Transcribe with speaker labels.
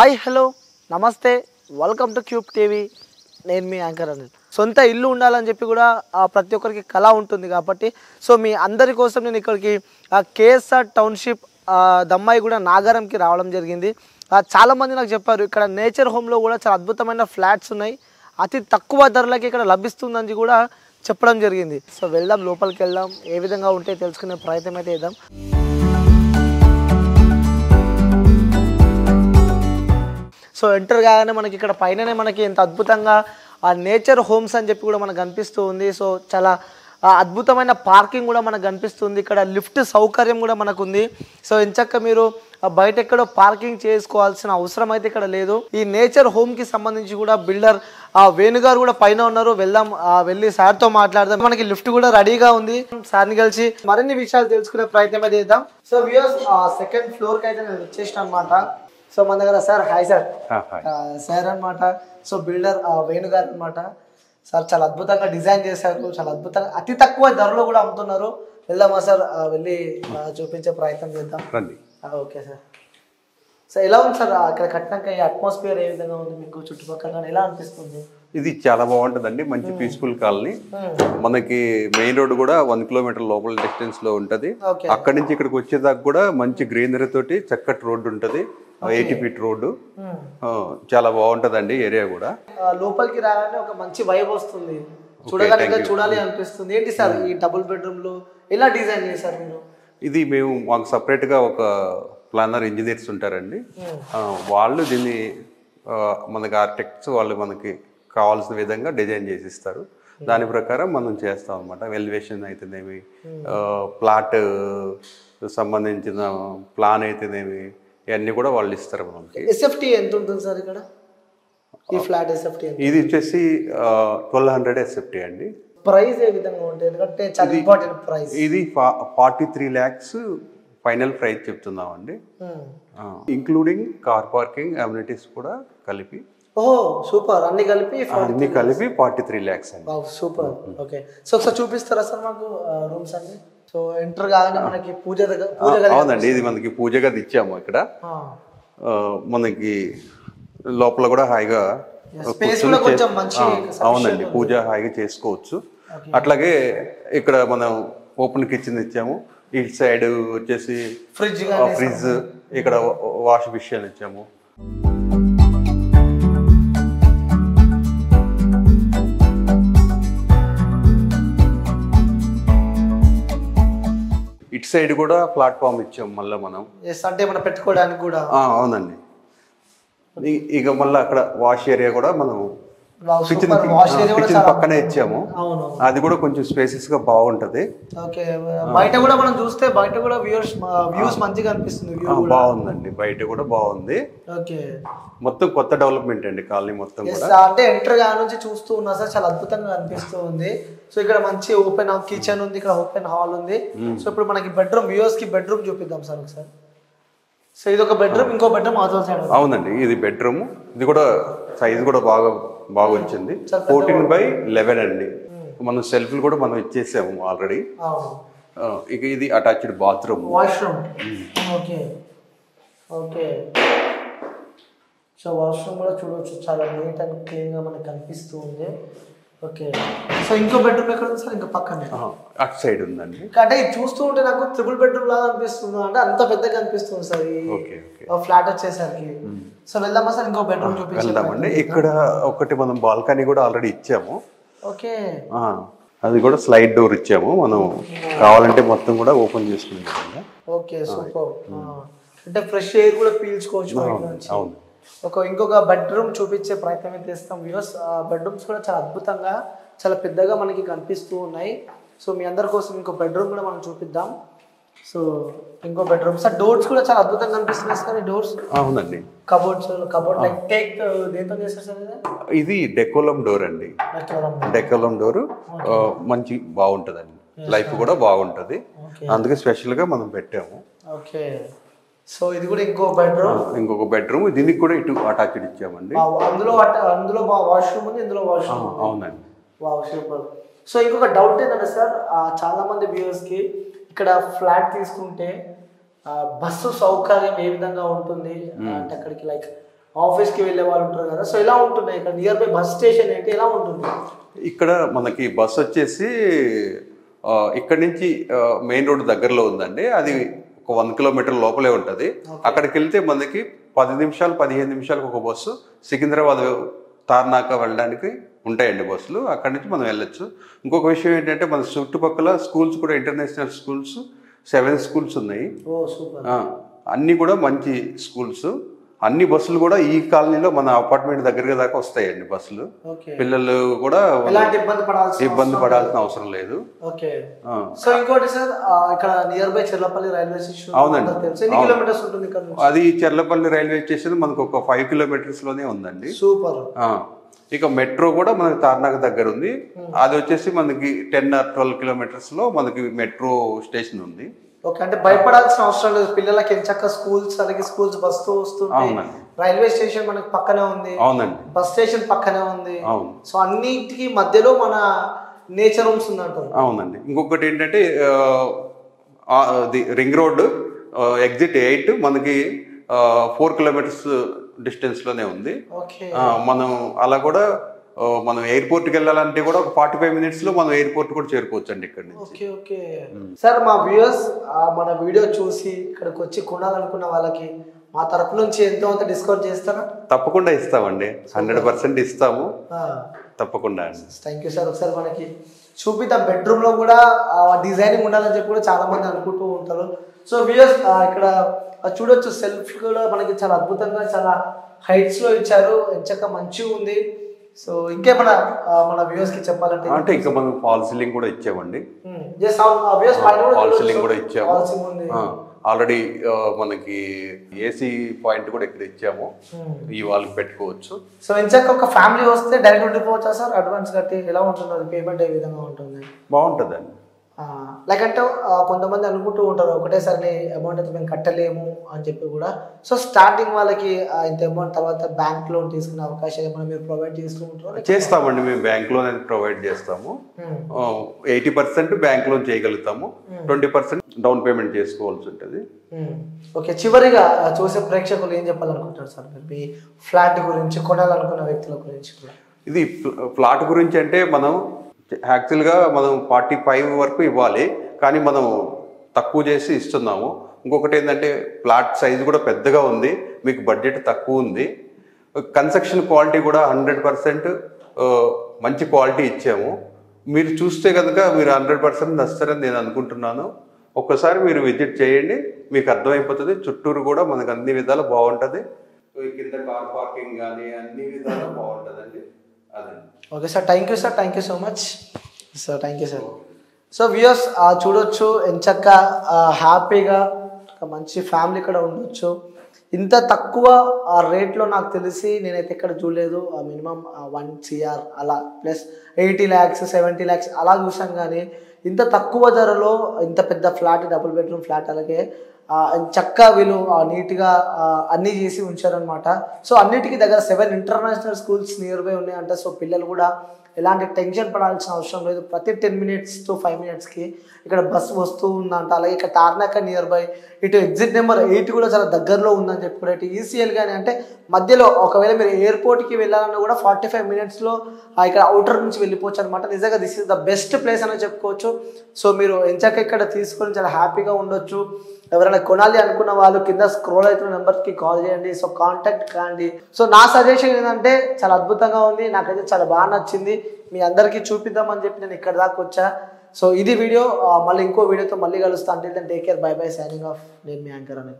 Speaker 1: Hi hello నమస్తే welcome to cube TV. నేను మీ anchor Anil. సొంత ఇల్లు ఉండాలని చెప్పి కూడా ప్రతి ఒక్కరికి కళ ఉంటుంది కాబట్టి సో మీ అందరి కోసం నేను ఇక్కడికి కేఎస్ఆర్ టౌన్షిప్ దమ్మాయి కూడా నాగారంకి రావడం జరిగింది. చాలామంది నాకు చెప్పారు ఇక్కడ నేచర్ హోమ్లో కూడా చాలా అద్భుతమైన ఫ్లాట్స్ ఉన్నాయి, అతి తక్కువ ధరలకి ఇక్కడ లభిస్తుందని కూడా చెప్పడం జరిగింది. సో వెళ్దాం, లోపలికి వెళ్దాం, ఏ విధంగా ఉంటే తెలుసుకునే ప్రయత్నం అయితే చేద్దాం. సో ఎంటర్ కాగానే మనకి ఇక్కడ పైననే మనకి ఎంత అద్భుతంగా నేచర్ హోమ్స్ అని చెప్పి కూడా మనకు కనిపిస్తూ ఉంది. సో చాలా అద్భుతమైన పార్కింగ్ కూడా మనకు కనిపిస్తుంది. ఇక్కడ లిఫ్ట్ సౌకర్యం కూడా మనకు ఉంది. సో ఎంచక్క మీరు బయట ఎక్కడో పార్కింగ్ చేసుకోవాల్సిన అవసరం అయితే ఇక్కడ లేదు. ఈ నేచర్ హోమ్కి సంబంధించి కూడా బిల్డర్ వేణుగారు కూడా పైన ఉన్నారు. వెళ్దాం, వెళ్ళి సార్తో మాట్లాడదాం. మనకి లిఫ్ట్ కూడా రెడీగా ఉంది. సార్ని కలిసి మరిన్ని విషయాలు తెలుసుకునే ప్రయత్నం అయితే చేద్దాం. సో వ్యూయర్స్, సెకండ్ ఫ్లోర్కి అయితే నేను వచ్చేసిన అనమాట. సో మన దగ్గర సార్, హాయ్ సార్. సార్ అనమాట, సో బిల్డర్ వేణుగారు అనమాట. సార్ చాలా అద్భుతంగా డిజైన్ చేశారు, చాలా అద్భుతంగా అతి తక్కువ ధరలో కూడా అమ్ముతున్నారు. వెళ్దామా సార్? వెళ్ళి చూపించే ప్రయత్నం చేద్దాం. Okay sir. సో ఎలా ఉంది సార్ అక్కడ కట్టినాక ఈ అట్మాస్ఫియర్ ఏ విధంగా ఉంది మీకు? చుట్టుపక్కల ఎలా అనిపిస్తుంది?
Speaker 2: ఇది చాలా బాగుంటుందండి, మంచి పీస్ఫుల్ కాలనీ. మనకి మెయిన్ రోడ్ కూడా 1 కిలోమీటర్ లోపల డిస్టెన్స్ లో ఉంటది. అక్కడి నుంచి ఇక్కడికి వచ్చేదాకా కూడా మంచి గ్రీనరీ తోటి చక్కటి రోడ్డు ఉంటది. 80 ఫీట్ రోడ్డు, చాలా బాగుంటదండి ఏరియా కూడా.
Speaker 1: లోపలికి రాగానే ఒక మంచి వైబ్ వస్తుంది, చూడగానే చూడాలి అనిపిస్తుంది. ఏంటి సార్ ఈ డబుల్ బెడ్రూమ్లు ఎలా డిజైన్ చేశారు మీరు?
Speaker 2: ఇది మేము మాకు సపరేట్ గా ఒక ప్లానర్ ఇంజనీర్స్ ఉంటారండి, వాళ్ళు దీన్ని మనకి ఆర్కిటెక్ట్స్ వాళ్ళు మనకి కావాల్సిన విధంగా డిజైన్ చేసి ఇస్తారు. దాని ప్రకారం మనం చేస్తాం అనమాట. ఎలివేషన్ అయితేనేమి, ప్లాట్ సంబంధించిన ప్లాన్ అయితేనేమి, ఇవన్నీ కూడా వాళ్ళు ఇస్తారు మనకి.
Speaker 1: ఎస్ఎఫ్టీ ఎంత ఉంటుంది సార్ ఇక్కడ ఈ ఫ్లాట్ ఎస్ఎఫ్టీ?
Speaker 2: ఇది వచ్చేసి 1200 ఎస్ఎఫ్టీ అండి.
Speaker 1: ప్రైస్ ఏ విధంగా ఉంటుంది? ఎందుకంటే చాలా ఇంపార్టెంట్ ప్రైస్.
Speaker 2: ఇది 43 lakhs ఫైనల్ ప్రైస్ చెప్తున్నామండి, ఇంక్లూడింగ్ కార్ పార్కింగ్ అమ్యూనిటీస్ కూడా కలిపి.
Speaker 1: ఓహో సూపర్, అన్ని కలిపి
Speaker 2: 43 lakhs అండి.
Speaker 1: సూపర్. ఓకే, సో ఒకసారి చూపిస్తారా సార్ మాకు రూమ్స్ అన్ని? సో ఎంటర్ కాగానే మనకి పూజ
Speaker 2: అవునండి, ఇది మనకి పూజ గది ఇచ్చాము. ఇక్కడ మనకి లోపల కూడా హాయిగా అవునండి, పూజ హాయిగా చేసుకోవచ్చు. అట్లాగే ఇక్కడ మనం ఓపెన్ కిచెన్ ఇచ్చాము. ఇటు సైడ్ వచ్చేసి ఫ్రిడ్జ్, ఇక్కడ వాష్ బేసిన్ ఇచ్చాము. ఇటు సైడ్ కూడా ప్లాట్ఫామ్ ఇచ్చాము మళ్ళీ మనం,
Speaker 1: అంటే మనం పెట్టుకోవడానికి కూడా.
Speaker 2: అవునండి, ఇక మళ్ళీ అక్కడ వాష్ ఏరియా కూడా మనం కిచెన్ పక్కనే ఇచ్చాము. అది కూడా కొంచెం స్పేసెస్ గా బాగుంటది.
Speaker 1: బయట కూడా మనం చూస్తే బయట కూడా వ్యూస్ మంచిగా అనిపిస్తుంది.
Speaker 2: బాగుందండి, బయట కూడా బాగుంది. మొత్తం కొత్త డెవలప్మెంట్ అండి కాలనీ మొత్తం కూడా.
Speaker 1: అంటే ఎంటర్ గా నుంచి చూస్తూ ఉన్నా సార్, చాలా అద్భుతంగా అనిపిస్తూ ఉంది. సో ఇక్కడ మంచి ఓపెన్ కిచెన్ ఉంది, ఇక్కడ ఓపెన్ హాల్ ఉంది. సో ఇప్పుడు మనకి బెడ్రూమ్, వ్యూవర్స్ కి బెడ్రూమ్ చూపిద్దాం సార్ ఒకసారి. సో ఇది ఒక బెడ్రూమ్, ఇంకో బెడ్రూమ్ అవతల సైడ్.
Speaker 2: అవునండి, ఇది బెడ్రూమ్. ఇది కూడా సైజ్ కూడా బాగా వచ్చింది. 14/11 అండి. మనం సెల్ఫ్లు కూడా మనం ఇచ్చేసాము ఆల్రెడీ. ఇక ఇది attached bathroom,
Speaker 1: washroom. Okay okay, so washroom కూడా చూడవచ్చు, చాలా నీట్ అండ్ క్లీన్ గా మనకి కనిపిస్తూ ఉంది. ఓకే, సో ఇంకో బెడ్రూమ్ ఎక్కడ ఉంది సార్? ఇంకా పక్కనే
Speaker 2: అటు సైడ్ ఉందండి.
Speaker 1: అంటే చూస్తూ ఉంటే నాకు ట్రిపుల్ బెడ్రూమ్ లాగా అనిపిస్తుంది, అంటే అంత పెద్దగా అనిపిస్తుంది సార్ ఈ ఫ్లాట్ వచ్చేసరికి. సో వెళ్దామా సార్? ఇంకో బెడ్రూమ్
Speaker 2: వెళ్దామండి. ఇక్కడ ఒకటి మనం బాల్కనీ కూడా ఆల్రెడీ ఇచ్చాము.
Speaker 1: ఓకే,
Speaker 2: అది కూడా స్లైడ్ డోర్ ఇచ్చాము, మనం కావాలంటే మొత్తం కూడా ఓపెన్ చేసుకున్నాం.
Speaker 1: ఓకే సూపర్, అంటే ఫ్రెష్ ఎయిర్ కూడా పీల్చుకోవచ్చు.
Speaker 2: అవును.
Speaker 1: ఇంకొక బెడ్రూమ్ చూపించే ప్రయత్నం అయితే చేస్తాం వ్యూవర్స్. బెడ్రూమ్స్ కూడా చాలా అద్భుతంగా, చాలా పెద్దగా మనకి కనిపిస్తూ ఉన్నాయి. సో మీ అందరి కోసం ఇంకో బెడ్రూమ్ కూడా మనం చూపిద్దాం. సో ఇంకో బెడ్రూమ్ సార్, డోర్స్ కూడా చాలా అద్భుతంగా కనిపిస్తున్నాయి సార్ ఈ డోర్స్.
Speaker 2: అవునండి,
Speaker 1: కబోర్డ్ లైక్ టేక్ దేంతో చేస్తారు సార్?
Speaker 2: ఇది డెకోలం డోర్ అండి. డెకోలం డోర్ మంచి బాగుంటదండి, లైఫ్ కూడా బాగుంటది, అందుకే స్పెషల్ గా మనం పెట్టాము.
Speaker 1: ఓకే, సో ఇది కూడా ఇంకొక
Speaker 2: బెడ్రూమ్, దీనికి కూడా ఇటు అటాచ్డ్ ఇచ్చామండి.
Speaker 1: అందులో వాష్రూమ్ ఉంది, ఇందులో వాష్రూమ్.
Speaker 2: అవునండి.
Speaker 1: సూపర్. సో ఇంకొక డౌట్ ఏంటంటే సార్, చాలా మంది వ్యూవర్స్ కి ఇక్కడ ఫ్లాట్ తీసుకుంటే బస్సు సౌకర్యం ఏ విధంగా ఉంటుంది అంటే అక్కడికి లైక్ ఆఫీస్కి వెళ్ళే వాళ్ళు ఉంటారు కదా, సో ఎలా ఉంటున్నాయి ఇక్కడ నియర్ బై బస్ స్టేషన్ ఏంటి, ఎలా ఉంటుంది?
Speaker 2: ఇక్కడ మనకి బస్ వచ్చేసి ఇక్కడ నుంచి మెయిన్ రోడ్ దగ్గరలో ఉందండి. అది ఒక 1 కిలోమీటర్ లోపలే ఉంటుంది. అక్కడికి వెళ్తే మనకి 10 నిమిషాలు 15 నిమిషాలకు ఒక బస్సు సికింద్రాబాద్ తార్నాక వెళ్ళడానికి ఉంటాయండి బస్సులు. అక్కడి నుంచి మనం వెళ్ళొచ్చు. ఇంకొక విషయం ఏంటంటే మన చుట్టుపక్కల స్కూల్స్ కూడా ఇంటర్నేషనల్ స్కూల్స్ 7 స్కూల్స్ ఉన్నాయి. అన్నీ కూడా మంచి స్కూల్స్. అన్ని బస్సులు కూడా ఈ కాలనీలో మన అపార్ట్మెంట్ దగ్గర దాకా వస్తాయండి బస్సులు. పిల్లలు కూడా ఇబ్బంది పడాల్సిన అవసరం లేదు.
Speaker 1: సో ఇంకోటి సార్, ఇక్కడ near by Cherlapalli railway station.
Speaker 2: అవునండి.
Speaker 1: ఎన్ని కిలోమీటర్స్ ఉంటుంది ఇక్కడ నుంచి?
Speaker 2: అది చెర్లపల్లి రైల్వే స్టేషన్ మనకు ఒక 5 కిలోమీటర్స్ లోనే ఉందండి.
Speaker 1: సూపర్.
Speaker 2: ఇక మెట్రో కూడా మనకి తార్నాక దగ్గర ఉంది. అది వచ్చేసి మనకి 10 or 12 కిలోమీటర్స్ లో మనకి మెట్రో స్టేషన్ ఉంది.
Speaker 1: ఓకే, అంటే భయపడాల్సిన అవసరం లేదు. పిల్లలకి ఎంచక్క స్కూల్స్ అలాగే స్కూల్స్ బస్సు వస్తుంది. రైల్వే స్టేషన్ మనకి పక్కనే ఉంది.
Speaker 2: అవునండి.
Speaker 1: బస్ స్టేషన్ పక్కనే ఉంది. సో అన్నిటికి మధ్యలో మన నేచర్ హోమ్స్ ఉందంటారు.
Speaker 2: అవునండి. ఇంకొకటి ఏంటంటే రింగ్ రోడ్ ఎగ్జిట్ 8 మనకి 4 కిలోమీటర్స్ డిస్టెన్స్ లోనే ఉంది. మనం అలా కూడా మనం ఎయిర్పోర్ట్ కి వెళ్ళాలంటే కూడా ఒక 45 మినిట్స్ లో మనం ఎయిర్పోర్ట్ కూడా చేరుకోవచ్చు అండి ఇక్కడ నుంచి.
Speaker 1: ఓకే ఓకే సార్, మా వ్యూయర్స్ మన వీడియో చూసి ఇక్కడికి వచ్చి కొనాలనుకున్న వాళ్ళకి మా తరపు నుంచి ఎంతో అంత డిస్కౌంట్ చేస్తారా?
Speaker 2: తప్పకుండా ఇస్తామండి, 100% ఇస్తాము. తప్పకుండా అండి.
Speaker 1: Thank you sir. ఒకసారి మనకి చూపిద్దాం. బెడ్రూమ్ లో కూడా డిజైనింగ్ ఉండాలని చెప్పి కూడా చాలా మంది అనుకుంటూ ఉంటారు. సో వ్యూయర్స్ ఇక్కడ చూడొచ్చు, సెల్ఫ్ కూడా మనకి చాలా అద్భుతంగా చాలా హైట్స్ లో ఇచ్చారు. ఎంచక్క మంచిగా ఉంది. సో ఇంకేమన్నా మన వ్యూయర్స్ కి చెప్పాలంటే
Speaker 2: అంటే ఇంకా మనం ఫాల్ సీలింగ్ కూడా ఇచ్చామండి. ఫాల్ సీలింగ్ కూడా ఇచ్చాము. ఆల్రెడీ మనకి ఏసీ పాయింట్ కూడా ఇక్కడ ఇచ్చాము. ఈ వాళ్ళకి పెట్టుకోవచ్చు.
Speaker 1: సో ఇంచక్క ఒక ఫ్యామిలీ వస్తే డైరెక్ట్ ఉండిపోవచ్చా సార్? అడ్వాన్స్ కట్టి ఎలా ఉంటుంది? అది పేమెంట్ ఏ విధంగా ఉంటుంది?
Speaker 2: బాగుంటుందండి.
Speaker 1: లైక్ అంటే కొంతమంది అనుకుంటూ ఉంటారు ఒకటేసారి అమౌంట్ అయితే మేము కట్టలేము అని చెప్పి కూడా. సో స్టార్టింగ్ వాళ్ళకి ఇంత అమౌంట్ తర్వాత బ్యాంక్ లోన్ తీసుకునే అవకాశం ఏమైనా మీరు ప్రొవైడ్ చేస్తూ ఉంటారు?
Speaker 2: చేస్తామండి. మేము బ్యాంక్ లోన్ అనేది ప్రొవైడ్ చేస్తాము. 80% బ్యాంక్ లోన్ చేయగలుగుతాము. 20% డౌన్ పేమెంట్ చేసుకోవాల్సి ఉంటుంది.
Speaker 1: ఓకే, చివరిగా చూసే ప్రేక్షకులు ఏం చెప్పాలనుకుంటారు సార్ మీరు మీ ఫ్లాట్ గురించి, కొనాలనుకున్న వ్యక్తుల గురించి?
Speaker 2: ఇది ఫ్లాట్ గురించి అంటే మనం యాక్చువల్గా మనం 45 వరకు ఇవ్వాలి, కానీ మనం తక్కువ చేసి ఇస్తున్నాము. ఇంకొకటి ఏంటంటే ఫ్లాట్ సైజు కూడా పెద్దగా ఉంది, మీకు బడ్జెట్ తక్కువ ఉంది. కన్స్ట్రక్షన్ క్వాలిటీ కూడా 100% మంచి క్వాలిటీ ఇచ్చాము. మీరు చూస్తే కనుక మీరు 100% నచ్చుతారని నేను అనుకుంటున్నాను. ఒక్కసారి మీరు విజిట్ చేయండి, మీకు అర్థమైపోతుంది. చుట్టూరు కూడా మనకు అన్ని విధాలు బాగుంటుంది. కింద కార్ పార్కింగ్ కానీ అన్ని విధాలు బాగుంటుందండి. అదే.
Speaker 1: Okay sir, thank you sir. Thank you so much sir. Thank you sir. So viewers చూడొచ్చు, ఎంచక్క హ్యాపీగా ఒక మంచి ఫ్యామిలీ ఇక్కడ ఉండొచ్చు. ఇంత తక్కువ రేట్లో నాకు తెలిసి నేనైతే ఎక్కడ చూడలేదు. మినిమం 1 CR అలా ప్లస్ 80 lakhs 70 lakhs అలా చూసాం. కానీ ఇంత తక్కువ ధరలో ఇంత పెద్ద ఫ్లాట్, డబుల్ బెడ్రూమ్ ఫ్లాట్, అలాగే చక్కగా వీళ్ళు నీట్గా అన్నీ చేసి ఉంచారనమాట. సో అన్నిటికీ దగ్గర 7 ఇంటర్నేషనల్ స్కూల్స్ నియర్ బై ఉన్నాయంట. సో పిల్లలు కూడా ఎలాంటి టెన్షన్ పడాల్సిన అవసరం లేదు. ప్రతి 10 minutes to 5 minutesకి ఇక్కడ బస్సు వస్తూ ఉందంట. అలాగే ఇక్కడ తార్నాక నియర్ బై, ఇటు ఎగ్జిట్ నెంబర్ 8 కూడా చాలా దగ్గరలో ఉందని చెప్పి కూడా, ఇటు ఈసీఎల్ కానీ అంటే మధ్యలో ఒకవేళ మీరు ఎయిర్పోర్ట్కి వెళ్ళాలన్నా కూడా 45 minutesలో ఇక్కడ అవుటర్ నుంచి వెళ్ళిపోవచ్చు అనమాట. నిజంగా this is the best place అని చెప్పుకోవచ్చు. సో మీరు ఎంచక్క ఇక్కడ తీసుకొని చాలా హ్యాపీగా ఉండొచ్చు. ఎవరైనా కొనాలి అనుకున్న వాళ్ళు కింద స్క్రోల్ అవుతున్న నెంబర్కి కాల్ చేయండి. సో కాంటాక్ట్ కాండి. సో నా సజెషన్ ఏంటంటే చాలా అద్భుతంగా ఉంది, నాకైతే చాలా బాగా నచ్చింది. మీ అందరికీ చూపిద్దామని చెప్పి నేను ఇక్కడ దాకా వచ్చా. సో ఇది వీడియో. మళ్ళీ ఇంకో వీడియోతో మళ్ళీ కలుస్తాను. అంటే take care, by by, signing off. నేను మీ యాంకర్ అనేది.